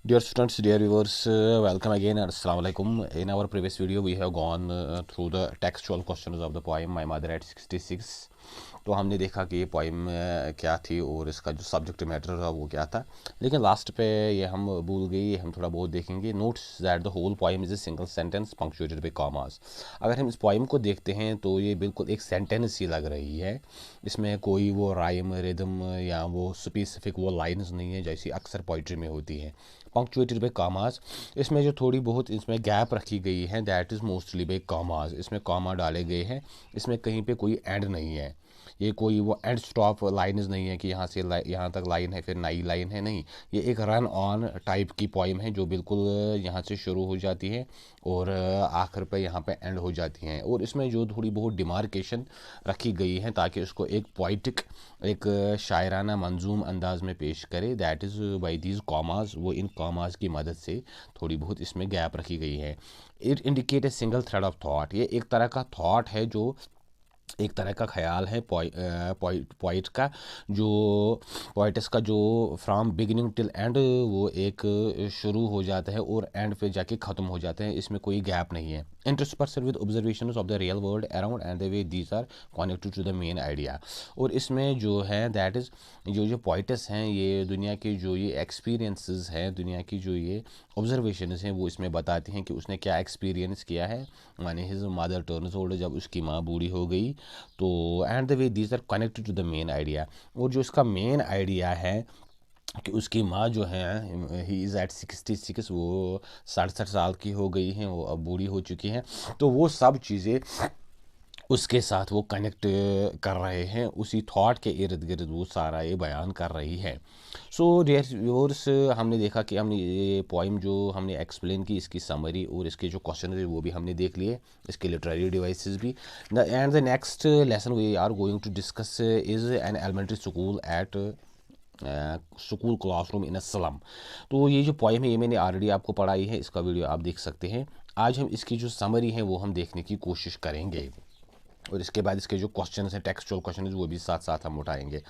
Dear students, dear viewers, welcome again and Assalamu alaikum. In our previous video, we have gone through the textual questions of the poem My Mother at 66. तो हमने देखा कि ये poem क्या थी और इसका जो सब्जेक्ट मैटर था वो क्या था, लेकिन लास्ट पे ये हम भूल गए। ये हम थोड़ा बहुत देखेंगे। Notes that the whole poem is a single sentence punctuated by commas. अगर हम इस पोइम को देखते हैं तो ये बिल्कुल एक सेंटेंस ही लग रही है। इसमें कोई वो राइम रिदम या वो स्पेसिफिक वो लाइन्स नहीं है जैसी अक्सर पोइट्री में होती है। पंक्चुएटेड बाय कॉमास, इसमें जो थोड़ी बहुत इसमें गैप रखी गई है that is mostly bye commas. इसमें कॉमा डाले गए हैं, इसमें कहीं पे कोई एंड नहीं है। ये कोई वो एंड स्टॉप लाइन्स नहीं है कि यहाँ से यहाँ तक लाइन है फिर नई लाइन है, नहीं। ये एक रन ऑन टाइप की पोइम है जो बिल्कुल यहाँ से शुरू हो जाती है और आखिर पे यहाँ पे एंड हो जाती हैं। और इसमें जो थोड़ी बहुत डिमार्केशन रखी गई है ताकि उसको एक पोइटिक, एक शायराना मंजूम अंदाज में पेश करे, that is by these commas. वो इन कॉमास की मदद से थोड़ी बहुत इसमें गैप रखी गई है। It indicate a single thread of thought. ये एक तरह का थॉट है, जो एक तरह का ख्याल है पोइट का, जो पोइटस का, जो फ्रॉम बिगिनिंग टिल एंड वो एक शुरू हो जाता है और एंड पे जाके ख़त्म हो जाते हैं। इसमें कोई गैप नहीं है। Interspersed with observations of the real world around and the way these are connected to the main idea. और इसमें जो है दैट इज़ जो पोइटस हैं, ये दुनिया के जो ये एक्सपीरियंसेस हैं, दुनिया की जो ये ऑब्जर्वेशंस हैं वो इसमें बताती हैं कि उसने क्या एक्सपीरियंस किया है। माने हिज मदर टर्न्स ओल्ड, जब उसकी माँ बूढ़ी हो गई तो, and the way these are connected to the main idea. और जो इसका मेन आइडिया है कि उसकी माँ जो है ही इज़ एट 66, वो 67 साल की हो गई हैं, वो अब बूढ़ी हो चुकी हैं। तो वो सब चीज़ें उसके साथ वो कनेक्ट कर रहे हैं, उसी थॉट के इर्द गिर्द वो सारा ये बयान कर रही है। सो डियर व्यूअर्स, हमने देखा कि हमने ये पोइम जो हमने एक्सप्लेन की, इसकी समरी और इसके जो क्वेश्चन है वो भी हमने देख लिए, इसके लिटरेरी डिवाइसेस भी। And the next lesson we are going to discuss is an elementary school at school classroom in a slum. तो ये जो पोइम है ये मैंने ऑलरेडी आपको पढ़ाई है, इसका वीडियो आप देख सकते हैं। आज हम इसकी जो समरी है वो हम देखने की कोशिश करेंगे और इसके बाद इसके जो क्वेश्चन हैं, टेक्सचुअल क्वेश्चन वो भी साथ साथ हम उठाएंगे।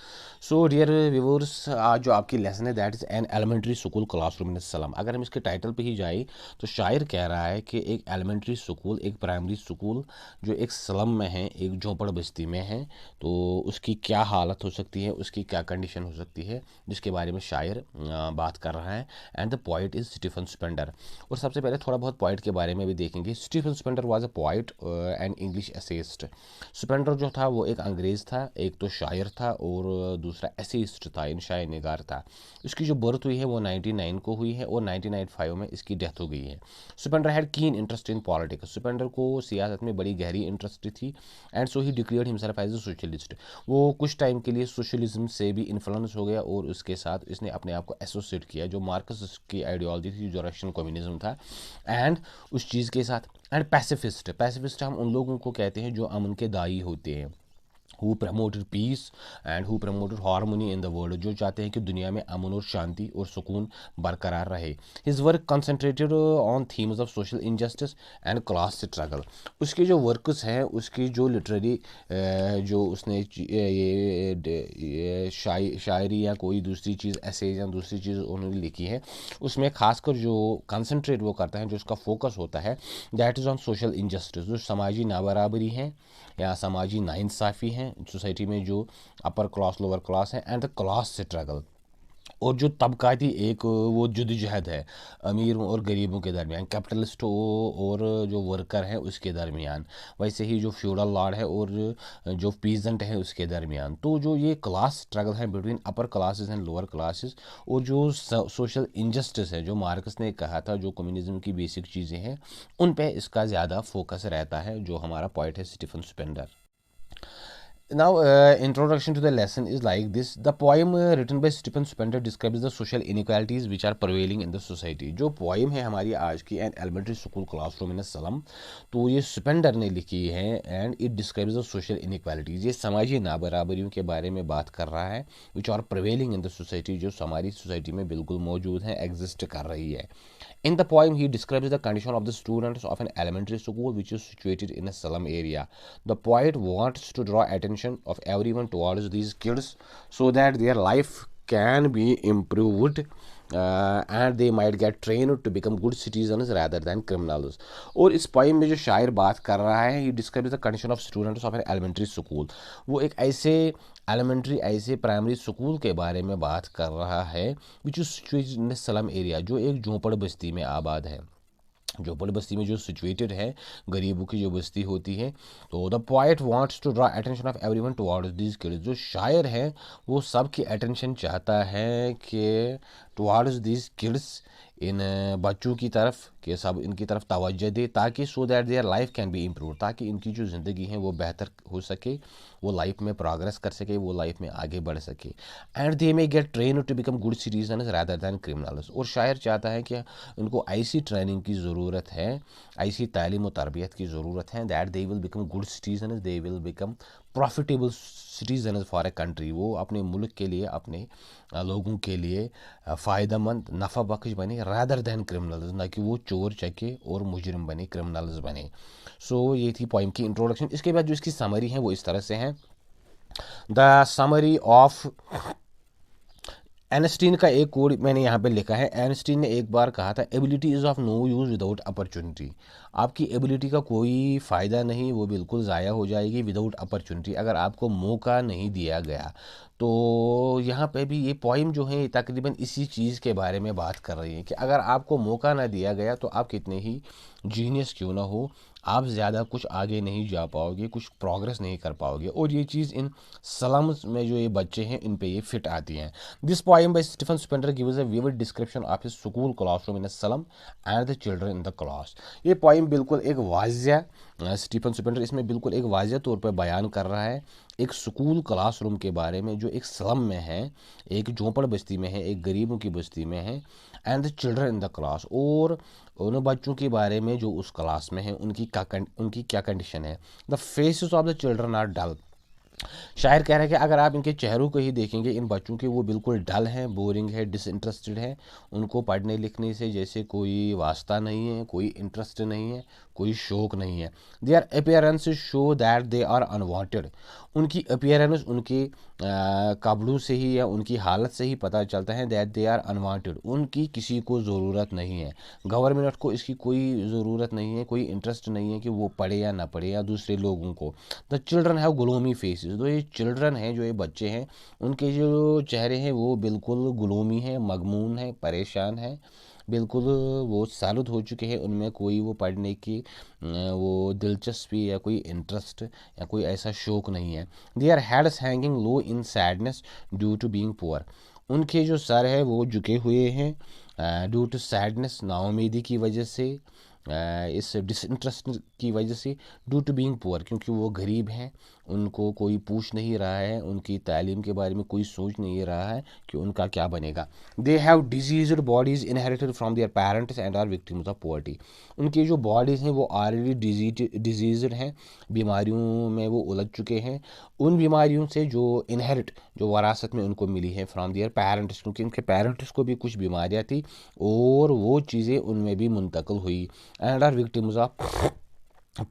सो डियर व्यूअर्स, आज जो आपकी लेसन है that is an elementary school classroom in slum. अगर हम इसके टाइटल पे ही जाए तो शायर कह रहा है कि एक एलिमेंट्री स्कूल, एक प्राइमरी स्कूल जो एक स्लम में है, एक झोपड़ बस्ती में है, तो उसकी क्या हालत हो सकती है, उसकी क्या कंडीशन हो सकती है, जिसके बारे में शायर बात कर रहा है। And the poet is Stephen Spender. और सबसे पहले थोड़ा बहुत पोइट के बारे में भी देखेंगे। Stephen Spender was a poet and English essayist. Spender जो था वो एक अंग्रेज़ था, एक तो शायर था और दूसरा एसेइस्ट था, इन शायर निगार था। इसकी जो बर्थ हुई है वो 99 को हुई है और 1995 में इसकी डेथ हो गई है। Spender had keen interest in politics. Spender को सियासत में बड़ी गहरी इंटरेस्ट थी। And so he declared himself as a socialist. वो कुछ टाइम के लिए सोशलिज्म से भी इन्फ्लुएंस हो गया और उसके साथ इसने अपने आप को एसोसिएट किया, जो मार्क्स की आइडियोलॉजी थी, जो रशियन कम्युनिज्म था, एंड उस चीज़ के साथ। एंड पैसिफिस्ट, पैसिफिस्ट हम उन लोगों को कहते हैं जो अमन के दाई होते हैं, who promoted peace and who promoted harmony in the world, जो चाहते हैं कि दुनिया में अमन और शांति और सुकून बरकरार रहे। His work concentrated on themes of social injustice and class struggle. उसके जो वर्क्स हैं, उसकी जो लिटरेरी जो उसने ये शायरी या कोई दूसरी चीज़, ऐसे या दूसरी चीज़ उन्होंने लिखी है, उसमें खासकर जो कंसंट्रेट वो करता है, जो उसका फोकस होता है that is on social injustice, जो समाजी नाबराबरी है या समाजी नाइंसाफ़ी हैं सोसाइटी में, जो अपर क्लास लोअर क्लास है, एंड द क्लास स्ट्रगल, और जो तबकाती एक वो जद्दोजहद है अमीर और गरीबों के दरमियान, कैपिटलिस्ट और जो वर्कर है उसके दरमियान, वैसे ही जो फ्यूडल लॉर्ड है और जो पीजेंट है उसके दरमियान। तो जो ये क्लास स्ट्रगल है between upper classes and lower classes, और जो सोशल इनजस्टिस है, जो मार्क्स ने कहा था जो कम्युनिज्म की बेसिक चीज़ें हैं, उन पे इसका ज़्यादा फोकस रहता है, जो हमारा पॉइंट है Stephen Spender. Now, introduction to the lesson is like this. The poem written by Stephen Spender describes the social inequalities which are prevailing in the society. जो poem है हमारी आज की an elementary school classroom in a slum, तो ये Spender ने लिखी है and it describes the social inequalities. ये समाजी नाबराबरियों के बारे में बात कर रहा है, which are prevailing in the society, जो हमारी सोसाइटी में बिल्कुल मौजूद हैं, एग्जिस्ट कर रही है। In the poem, he describes the condition of the students of an elementary school which is situated in a slum area. The poet wants to draw attention of everyone towards these kids so that their life can be improved and they might get train to become good citizens rather than criminals. और इस poem में जो शायर बात कर रहा है, he describes the condition of students of an elementary school. वो एक ऐसे एलिमेंट्री, ऐसे प्राइमरी स्कूल के बारे में बात कर रहा है which is situated in slum area, जो एक झोंपड़ बस्ती में आबाद है, झोपड़ बस्ती में जो सिचुएटेड है, गरीबों की जो बस्ती होती है। तो the poet wants to draw attention of everyone towards these kids. जो शायर है वो सबकी अटेंशन चाहता है कि टुवर्ड्स दीज किड्स, इन बच्चों की तरफ, कि सब इनकी तरफ तवज्जो दे, ताकि so that their life can be improve, ताकि इनकी जो ज़िंदगी है वो बेहतर हो सके, वो लाइफ में प्रोग्रेस कर सके, वो लाइफ में आगे बढ़ सके। And they may get train to become good citizens rather than criminals. और शायर चाहता है कि उनको ऐसी ट्रेनिंग की ज़रूरत है, ऐसी तालीम और तरबियत की ज़रूरत है, that they will become good citizens, they will become profitable citizen for a country. वो अपने मुल्क के लिए, अपने लोगों के लिए फ़ायदेमंद, नफ़ा बख्श बने, रादर दैन क्रिमिनल्स, ना कि वो चोर चके और मुजरिम बने, क्रिमिनल्स बने। सो ये थी पोइम की इंट्रोडक्शन। इसके बाद जो इसकी समरी है वो इस तरह से है। द समरी ऑफ एनस्टीन का एक कोड मैंने यहाँ पे लिखा है। एनस्टीन ने एक बार कहा था, ability is of no use without opportunity. आपकी एबिलिटी का कोई फ़ायदा नहीं, वो बिल्कुल ज़ाया हो जाएगी विदाउट अपॉर्चुनिटी, अगर आपको मौका नहीं दिया गया। तो यहाँ पे भी ये पोइम जो है तकरीबन इसी चीज़ के बारे में बात कर रही है कि अगर आपको मौका ना दिया गया तो आप कितने ही जीनियस क्यों ना हो, आप ज़्यादा कुछ आगे नहीं जा पाओगे, कुछ प्रोग्रेस नहीं कर पाओगे। और ये चीज़ इन स्लम्स में जो ये बच्चे हैं इन पे ये फिट आती हैं। This poem by Stephen Spender gives a vivid description of his school classroom in a slum and the children in the class. ये पोइम बिल्कुल एक वाज़िया, स्टीफन स्पेंडर इसमें बिल्कुल एक वाज़िया तौर पर बयान कर रहा है एक स्कूल क्लासरूम के बारे में, जो एक स्लम में है, एक झोंपड़ बस्ती में है, एक गरीबों की बस्ती में है, and the children in the class, और उन बच्चों के बारे में जो उस क्लास में है, उनकी क्या कंडीशन है। The faces of the children are dull. शायर कह रहा है कि अगर आप इनके चेहरों को ही देखेंगे, इन बच्चों के, वो बिल्कुल डल हैं, बोरिंग है, डिसइंटरेस्टेड है, उनको पढ़ने लिखने से जैसे कोई वास्ता नहीं है, कोई इंटरेस्ट नहीं है, कोई शौक नहीं है। Their appearance show that they are unwanted. उनकी अपीयरेंस, उनके कपड़ों से ही या उनकी हालत से ही पता चलता है दैट दे आर अनवांटेड, उनकी किसी को ज़रूरत नहीं है, गवर्नमेंट को इसकी कोई ज़रूरत नहीं है, कोई इंटरेस्ट नहीं है कि वो पढ़े या ना पढ़े, या दूसरे लोगों को। The children have gloomy faces. तो ये चिल्ड्रन हैं, जो ये बच्चे हैं, उनके जो चेहरे हैं वो बिल्कुल ग्लोमी है, मगमून है, परेशान है, बिल्कुल वो सालुद हो चुके हैं, उनमें कोई वो पढ़ने की वो दिलचस्पी या कोई इंटरेस्ट या कोई ऐसा शौक नहीं है। They are heads hanging low in sadness due to being poor. उनके जो सर है वो झुके हुए हैं ड्यू टू सैडनेस, नाउमीदी की वजह से, इस डिसइंटरेस्ट की वजह से, ड्यू टू बीइंग पुअर, क्योंकि वो गरीब हैं, उनको कोई पूछ नहीं रहा है, उनकी तालीम के बारे में कोई सोच नहीं रहा है कि उनका क्या बनेगा। They have diseased bodies inherited from their parents and are victims of poverty. उनकी जो बॉडीज़ हैं वो ऑलरेडी डिजीज्ड हैं, बीमारियों में वो उलझ चुके हैं, उन बीमारियों से जो इनहेरिट, जो वरासत में उनको मिली है फ्रॉम देयर पेरेंट्स, क्योंकि उनके पेरेंट्स को भी कुछ बीमारियाँ थी और वो चीज़ें उनमें भी मुंतकिल हुई। And are victims of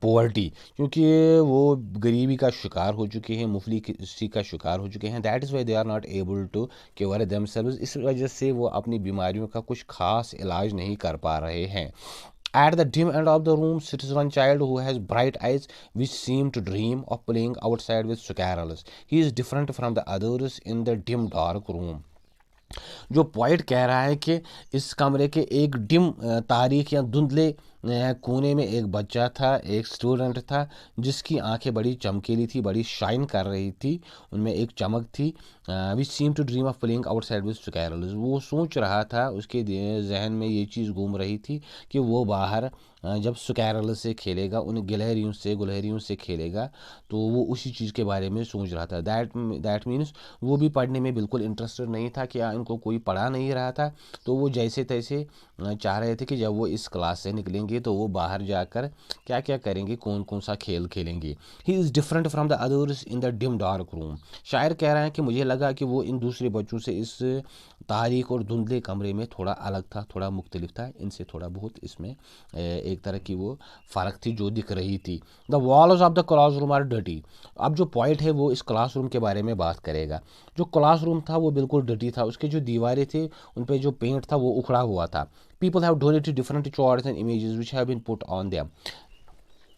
poverty, क्योंकि वो गरीबी का शिकार हो चुके हैं, मुफलिसी का शिकार हो चुके हैं। That is why they are not able to cure themselves. इस वजह से वो अपनी बीमारियों का कुछ खास इलाज नहीं कर पा रहे हैं। At the dim end of the room sits one child who has bright eyes which seem to dream of playing outside with squirrels. He is different from the others in the dim dark room. जो point कह रहा है कि इस कमरे के एक dim तारीख या धुंधले कोने में एक बच्चा था, एक स्टूडेंट था, जिसकी आंखें बड़ी चमकीली थी, बड़ी शाइन कर रही थी, उनमें एक चमक थी। Which seem to dream of playing outside with squirrels. वो सोच रहा था, उसके जहन में ये चीज़ घूम रही थी कि वो बाहर जब स्क्वैरल से खेलेगा, उन गुलहरियों से खेलेगा, तो वो उसी चीज़ के बारे में सोच रहा था। दैट मीन्स वो भी पढ़ने में बिल्कुल इंटरेस्टेड नहीं था, कि इनको कोई पढ़ा नहीं रहा था, तो वो जैसे तैसे चाह रहे थे कि जब वो इस क्लास से निकलेंगे तो वो बाहर जाकर क्या क्या करेंगे, कौन कौन सा खेल खेलेंगे। He is different from the others in the dim dark room. शायर कह रहा है कि मुझे लगा कि वो इन दूसरे बच्चों से इस तारीक और धुंधले कमरे में थोड़ा अलग था, थोड़ा मुख्तलिफ था, इनसे थोड़ा बहुत इसमें एक तरह की वो फ़र्क थी जो दिख रही थी। The walls of the classroom are dirty. अब जो पॉइंट है वो इस क्लासरूम के बारे में बात करेगा। जो क्लासरूम था वो बिल्कुल डर्टी था, उसके जो दीवारें थे उन पर जो पेंट था वो उखड़ा हुआ था। People have donated different charts and images which have been put on them.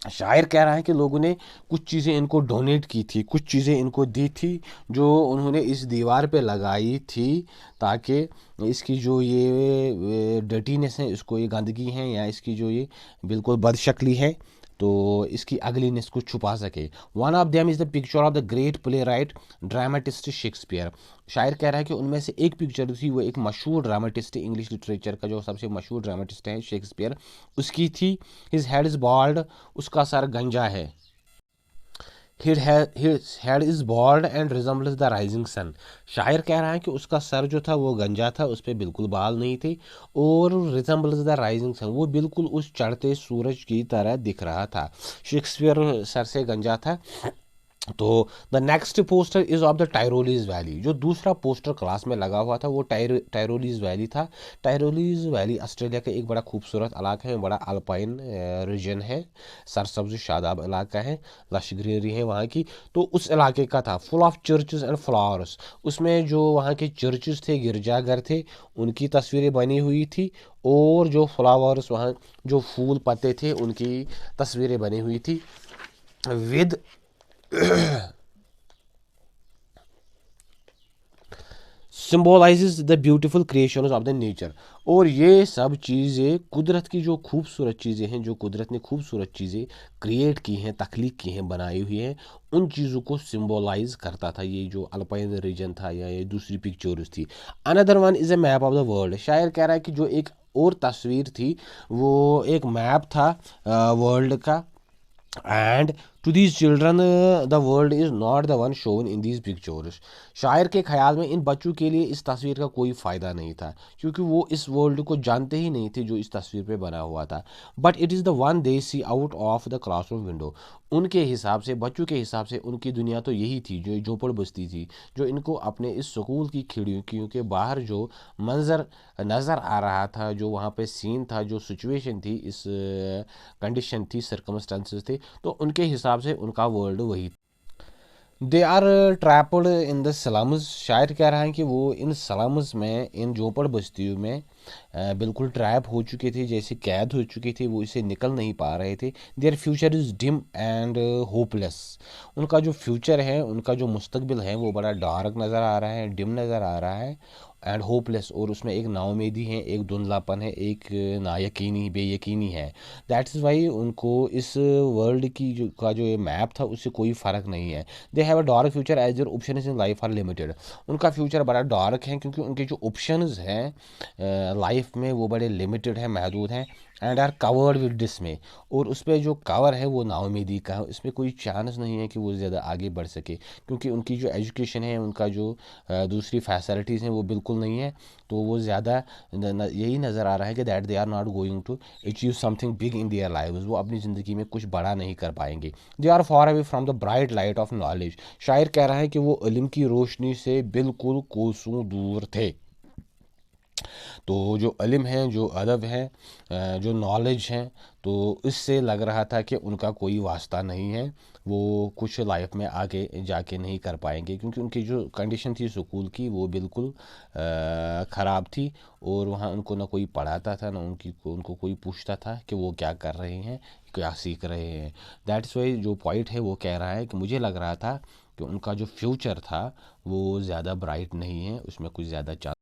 शायर कह रहा है कि लोगों ने कुछ चीज़ें इनको डोनेट की थी, कुछ चीज़ें इनको दी थी जो उन्होंने इस दीवार पे लगाई थी, ताकि इसकी जो ये डर्टीनेस है, इसको ये गंदगी है या इसकी जो ये बिल्कुल बदशक्ली है, तो इसकी अगलीनेस को छुपा सके। One of them is the picture of the great play right dramatist Shakespeare. शायर कह रहा है कि उनमें से एक पिक्चर थी, वो एक मशहूर ड्रामेटिस्ट, इंग्लिश लिटरेचर का जो सबसे मशहूर ड्रामेटिस्ट है शेक्सपियर, उसकी थी। हिज हेड इज़ बॉल्ड, उसका सर गंजा है। His head is bald and resembles the rising sun। शायर कह रहा है कि उसका सर जो था वो गंजा था, उस पर बिल्कुल बाल नहीं थे, और resembles the rising sun, वो बिल्कुल उस चढ़ते सूरज की तरह दिख रहा था। शेक्सपियर सर से गंजा था। तो the next poster is of the Tyrolese valley. जो दूसरा पोस्टर क्लास में लगा हुआ था वो टायरोलीज वैली था। टायरोलीज वैली ऑस्ट्रेलिया का एक बड़ा खूबसूरत इलाका है, बड़ा अल्पाइन रीजन है, सरसब्ज शादाब इलाका है, लश ग्रीनरी है वहाँ की। तो उस इलाके का था, full of churches and flowers. उसमें जो वहाँ के चर्चेस थे, गिरजाघर थे, उनकी तस्वीरें बनी हुई थी, और जो फ्लावर्स वहाँ जो फूल पत्ते थे उनकी तस्वीरें बनी हुई थी, with symbolises the beautiful creations of the nature. और ये सब चीज़ें कुदरत की जो खूबसूरत चीज़ें हैं, जो कुदरत ने खूबसूरत चीज़ें क्रिएट की हैं, तख्लीक की हैं, बनाई हुई हैं, उन चीज़ों को सिम्बोलाइज करता था ये जो अल्पाइन रीजन था या ये दूसरी पिक्चर्स थी। Another one is a map of the world. शायर कह रहा है कि जो एक और तस्वीर थी वो एक मैप था वर्ल्ड का। And to these children the world is not the one shown in these pictures. शायर के ख्याल में इन बच्चों के लिए इस तस्वीर का कोई फ़ायदा नहीं था, क्योंकि वो इस वर्ल्ड को जानते ही नहीं थे जो इस तस्वीर पे बना हुआ था। But it is the one they see out of the classroom window. उनके हिसाब से, बच्चों के हिसाब से, उनकी दुनिया तो यही थी जो झोपड़ बस्ती थी, जो इनको अपने इस स्कूल की खिड़कियों के बाहर जो मंज़र नज़र आ रहा था, जो वहाँ पे सीन था, जो सिचुएशन थी, इस कंडीशन थी, सर्कमस्टेंसेस थे, तो उनके हिसाब से उनका वर्ल्ड वही। They are trapped in the slums. शायर कह रहा है कि वो इन स्लम्स में, इन झोपड़ बस्तियों में बिल्कुल ट्रैप हो चुके थे, जैसे कैद हो चुके थे, वो इसे निकल नहीं पा रहे थे। Their future is dim and hopeless. उनका जो फ्यूचर है, उनका जो मुस्तकबिल है, वो बड़ा डार्क नज़र आ रहा है, डिम नज़र आ रहा है, एंड होपलेस, और उसमें एक नाउमेदी है, एक धुंधलापन है, एक नायकीनी, बेयकीनी है। दैट्स वाई उनको इस वर्ल्ड की जो ये मैप था उससे कोई फ़र्क नहीं है। They have a dark future as their option in life are limited. उनका फ्यूचर बड़ा डार्क है क्योंकि उनके जो ऑप्शंस हैं लाइफ में वो बड़े लिमिटेड हैं, महदूद हैं। And are covered with dismay, और उस पर जो कवर है वो नाउमीदी का है, इसमें कोई चांस नहीं है कि वो ज़्यादा आगे बढ़ सके, क्योंकि उनकी जो एजुकेशन है, उनका जो दूसरी फैसिलिटीज़ हैं वो बिल्कुल नहीं है। तो वो ज़्यादा यही नज़र आ रहा है कि that they are not going to achieve something big in their lives. वो अपनी ज़िंदगी में कुछ बड़ा नहीं कर पाएंगे। They are far away from the bright light of knowledge. शायर कह रहा है कि वो इल्म की रोशनी से बिल्कुल कोसों दूर थे। तो जो इल्म है, जो अदब है, जो नॉलेज है, तो इससे लग रहा था कि उनका कोई वास्ता नहीं है, वो कुछ लाइफ में आगे जाके नहीं कर पाएंगे, क्योंकि उनकी जो कंडीशन थी स्कूल की वो बिल्कुल ख़राब थी, और वहाँ उनको ना कोई पढ़ाता था, ना उनको कोई पूछता था कि वो क्या कर रहे हैं, क्या सीख रहे हैं। दैट्स वाई जो पॉइंट है वो कह रहा है कि मुझे लग रहा था कि उनका जो फ्यूचर था वो ज़्यादा ब्राइट नहीं है, उसमें कुछ ज़्यादा